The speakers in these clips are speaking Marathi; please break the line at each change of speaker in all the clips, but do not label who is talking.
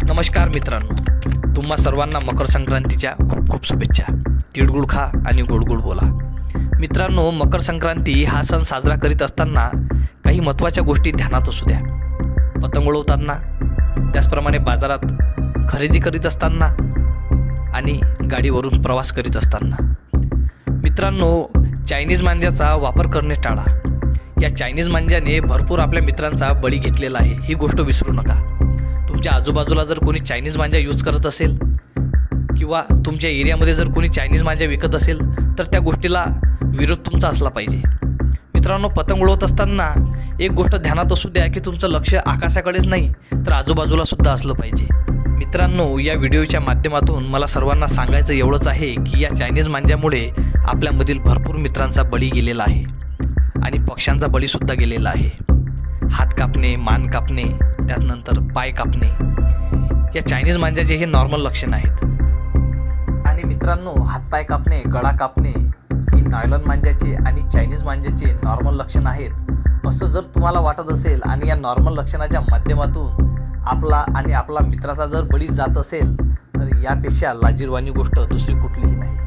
नमस्कार मित्रांनो, तुम्हा सर्वांना मकर संक्रांतीच्या खूप खूप शुभेच्छा. तिळगुळ खा आणि गोड गोड बोला. मित्रांनो, मकर संक्रांती हा सण साजरा करीत असताना काही महत्त्वाच्या गोष्टी ध्यानात असू द्या. पतंग उडवताना, त्याचप्रमाणे बाजारात खरेदी करीत असताना आणि गाडीवरून प्रवास करीत असताना. मित्रांनो, चायनीज मांज्याचा वापर करणे टाळा. या चायनीज मांज्याने भरपूर आपल्या मित्रांचा बळी घेतलेला आहे, ही गोष्ट विसरू नका. तुमच्या आजूबाजूला जर कोणी चायनीज मांजा यूज करत असेल किंवा तुमच्या एरियामध्ये जर कोणी चायनीज मांजा विकत असेल तर त्या गोष्टीला विरोध तुमचा असला पाहिजे. मित्रांनो, पतंग उडवत असताना एक गोष्ट ध्यानात असू द्या की तुमचं लक्ष आकाशाकडेच नाही तर आजूबाजूला सुद्धा असलं पाहिजे. मित्रांनो, या व्हिडिओच्या माध्यमातून मला सर्वांना सांगायचं एवढंच आहे की या चायनीज मांज्यामुळे आपल्यामधील भरपूर मित्रांचा बळी गेलेला आहे आणि पक्ष्यांचा बळीसुद्धा गेलेला आहे. हात कापणे, मान कापणे, त्यानंतर पाय कापणे, या चायनीज मांज्याचे हे नॉर्मल लक्षण आहेत. आणि मित्रांनो, हातपाय कापणे, गळा कापणे ही नायलॉन मांज्याचे आणि चायनीज मांज्याचे नॉर्मल लक्षण आहेत असं जर तुम्हाला वाटत असेल आणि या नॉर्मल लक्षणाच्या माध्यमातून आपला मित्राचा जर बळी जात असेल तर यापेक्षा लाजिरवाणी गोष्ट दुसरी कुठलीही नाही.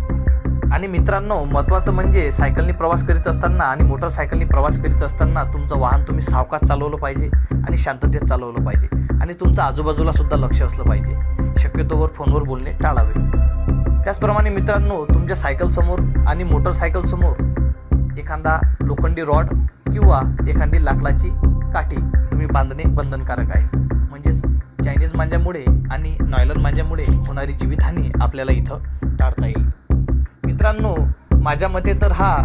आणि मित्रांनो, महत्त्वाचं म्हणजे सायकलनी प्रवास करीत असताना आणि मोटरसायकलनी प्रवास करीत असताना तुमचं वाहन तुम्ही सावकाश चालवलं पाहिजे आणि शांततेत चालवलं पाहिजे आणि तुमचं आजूबाजूला सुद्धा लक्ष असलं पाहिजे. शक्यतोवर फोनवर बोलणे टाळावे. त्याचप्रमाणे मित्रांनो, तुमच्या सायकलसमोर आणि मोटरसायकलसमोर एखादा लोखंडी रॉड किंवा एखादी लाकडाची काठी तुम्ही बांधणे बंधनकारक आहे. म्हणजेच चायनीज मांज्यामुळे आणि नायलॉन मांज्यामुळे होणारी जीवितहानी आपल्याला इथं टाळता येईल. मित्रांनो, माझ्या मते तर हा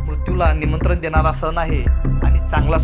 मृत्यूला निमंत्रण देणारा सण आहे आणि चांगला